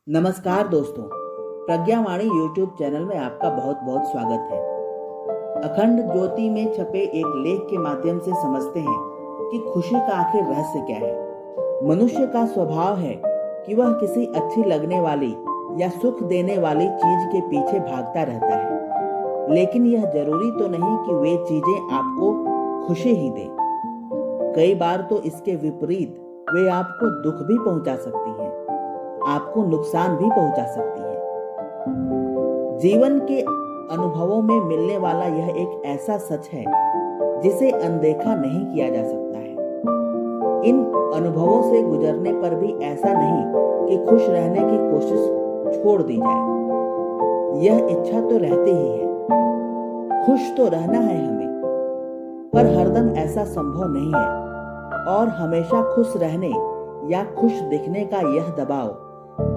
नमस्कार दोस्तों, प्रज्ञावाणी YouTube channel में आपका बहुत बहुत स्वागत है। अखंड ज्योति में छपे एक लेख के माध्यम से समझते हैं कि खुशी का आखिर रहस्य क्या है। मनुष्य का स्वभाव है कि वह किसी अच्छी लगने वाली या सुख देने वाली चीज के पीछे भागता रहता है, लेकिन यह जरूरी तो नहीं कि वे चीजें आपको खुशी ही दें। कई बार तो इसके विपरीत वे आपको दुख भी पहुंचा सकती हैं, आपको नुकसान भी पहुंचा सकती है। जीवन के अनुभवों में मिलने वाला यह एक ऐसा सच है जिसे अनदेखा नहीं किया जा सकता है। इन अनुभवों से गुजरने पर भी ऐसा नहीं कि खुश रहने की कोशिश छोड़ दी जाए। यह इच्छा तो रहती ही है, खुश तो रहना है हमें, पर हरदम ऐसा संभव नहीं है। और हमेशा खुश रहने या खुश दिखने का यह दबाव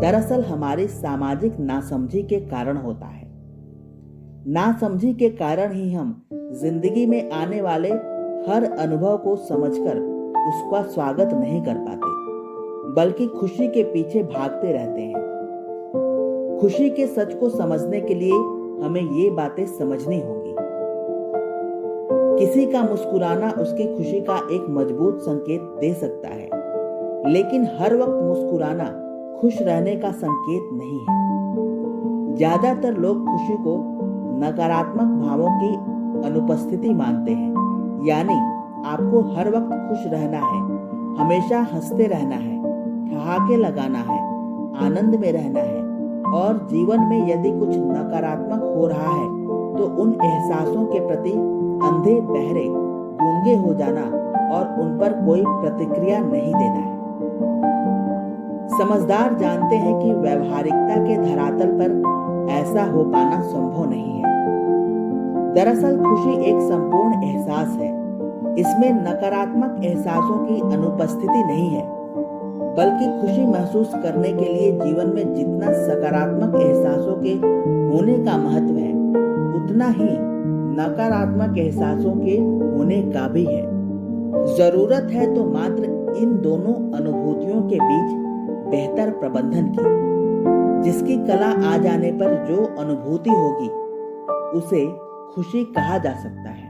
दरअसल हमारी सामाजिक नासमझी के कारण होता है। नासमझी के कारण ही हम जिंदगी में आने वाले हर अनुभव को समझकर उसका स्वागत नहीं कर पाते, बल्कि खुशी के पीछे भागते रहते हैं। खुशी के सच को समझने के लिए हमें ये बातें समझनी होंगी। किसी का मुस्कुराना उसकी खुशी का एक मजबूत संकेत दे सकता है, लेकिन हर वक्त मुस्कुराना खुश रहने का संकेत नहीं है। ज्यादातर लोग खुशी को नकारात्मक भावों की अनुपस्थिति मानते हैं, यानी आपको हर वक्त खुश रहना है, हमेशा हंसते रहना है, ठहाके लगाना है, आनंद में रहना है। और जीवन में यदि कुछ नकारात्मक हो रहा है तो उन एहसासों के प्रति अंधे बहरे गूंगे हो जाना और उन पर कोई प्रतिक्रिया नहीं देना है। समझदार जानते हैं कि व्यवहारिकता के धरातल पर ऐसा हो पाना संभव नहीं है। दरअसल खुशी एक संपूर्ण एहसास है। इसमें नकारात्मक एहसासों की अनुपस्थिति नहीं है, बल्कि खुशी महसूस करने के लिए जीवन में जितना सकारात्मक एहसासों के होने का महत्व है, उतना ही नकारात्मक एहसासों के होने का भी है। जरूरत है तो मात्र इन दोनों अनुभूतियों के बीच बेहतर प्रबंधन की, जिसकी कला आ जाने पर जो अनुभूति होगी उसे खुशी कहा जा सकता है।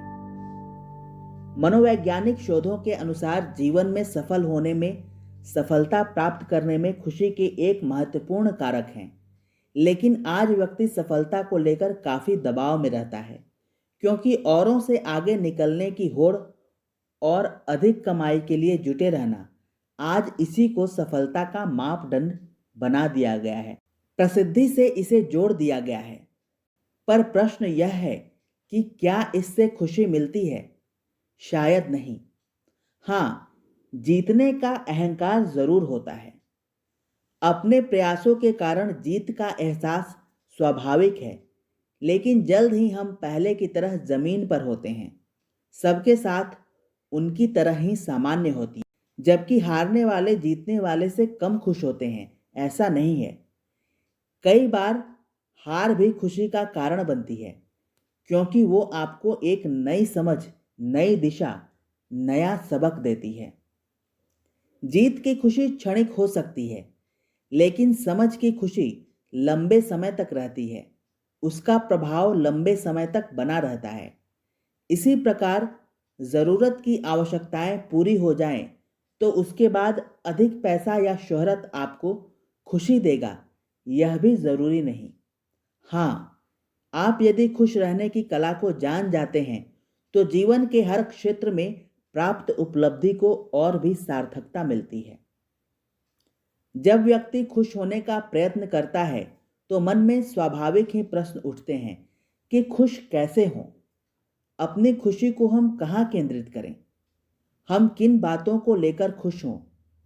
मनोवैज्ञानिक शोधों के अनुसार जीवन में सफल होने में, सफलता प्राप्त करने में खुशी के एक महत्वपूर्ण कारक हैं। लेकिन आज व्यक्ति सफलता को लेकर काफी दबाव में रहता है, क्योंकि औरों से आगे निकलने की होड़ और अधिक कमाई के लिए जुटे रहना आज इसी को सफलता का मापदंड बना दिया गया है। प्रसिद्धि से इसे जोड़ दिया गया है। पर प्रश्न यह है कि क्या इससे खुशी मिलती है? शायद नहीं। हाँ, जीतने का अहंकार जरूर होता है। अपने प्रयासों के कारण जीत का एहसास स्वाभाविक है, लेकिन जल्द ही हम पहले की तरह जमीन पर होते हैं। सबके साथ उनकी तरह ही सामान्य होती है, जबकि हारने वाले जीतने वाले से कम खुश होते हैं। ऐसा नहीं है। कई बार हार भी खुशी का कारण बनती है, क्योंकि वो आपको एक नई समझ, नई दिशा, नया सबक देती है। जीत की खुशी क्षणिक हो सकती है, लेकिन समझ की खुशी लंबे समय तक रहती है। उसका प्रभाव लंबे समय तक बना रहता है। इसी प्रकार जरूरत की आवश्यकताएं पूरी हो जाएं, तो उसके बाद अधिक पैसा या शोहरत आपको खुशी देगा, यह भी जरूरी नहीं। हाँ, आप यदि खुश रहने की कला को जान जाते हैं, तो जीवन के हर क्षेत्र में प्राप्त उपलब्धि को और भी सार्थकता मिलती है। जब व्यक्ति खुश होने का प्रयत्न करता है, तो मन में स्वाभाविक ही प्रश्न उठते हैं कि खुश कैसे हों? अपनी खुशी को हम कहाँ केंद्रित करें? हम किन बातों को लेकर खुश हों,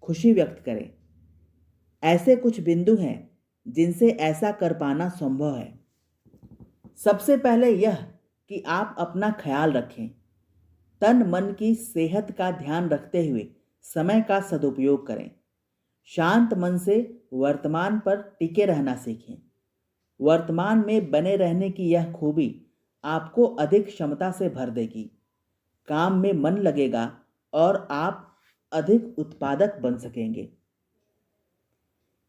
खुशी व्यक्त करें? ऐसे कुछ बिंदु हैं जिनसे ऐसा कर पाना संभव है। सबसे पहले यह कि आप अपना ख्याल रखें। तन मन की सेहत का ध्यान रखते हुए समय का सदुपयोग करें। शांत मन से वर्तमान पर टिके रहना सीखें। वर्तमान में बने रहने की यह खूबी आपको अधिक क्षमता से भर देगी। काम में मन लगेगा और आप अधिक उत्पादक बन सकेंगे।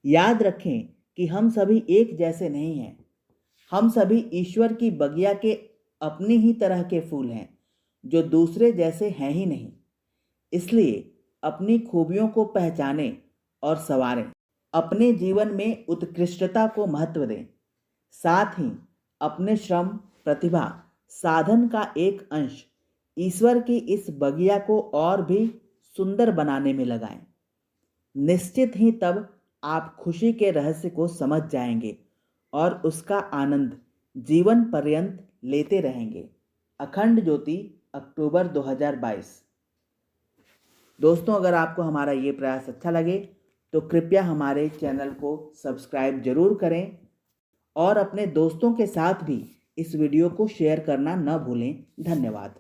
याद रखें कि हम सभी एक जैसे नहीं हैं। हम सभी ईश्वर की बगिया के अपनी ही तरह के फूल हैं, जो दूसरे जैसे हैं ही नहीं। इसलिए अपनी खूबियों को पहचानें और संवारें। अपने जीवन में उत्कृष्टता को महत्व दें। साथ ही अपने श्रम, प्रतिभा, साधन का एक अंश ईश्वर की इस बगिया को और भी सुंदर बनाने में लगाएं। निश्चित ही तब आप खुशी के रहस्य को समझ जाएंगे और उसका आनंद जीवन पर्यंत लेते रहेंगे। अखंड ज्योति, अक्टूबर 2022। दोस्तों, अगर आपको हमारा ये प्रयास अच्छा लगे तो कृपया हमारे चैनल को सब्सक्राइब जरूर करें और अपने दोस्तों के साथ भी इस वीडियो को शेयर करना न भूलें। धन्यवाद।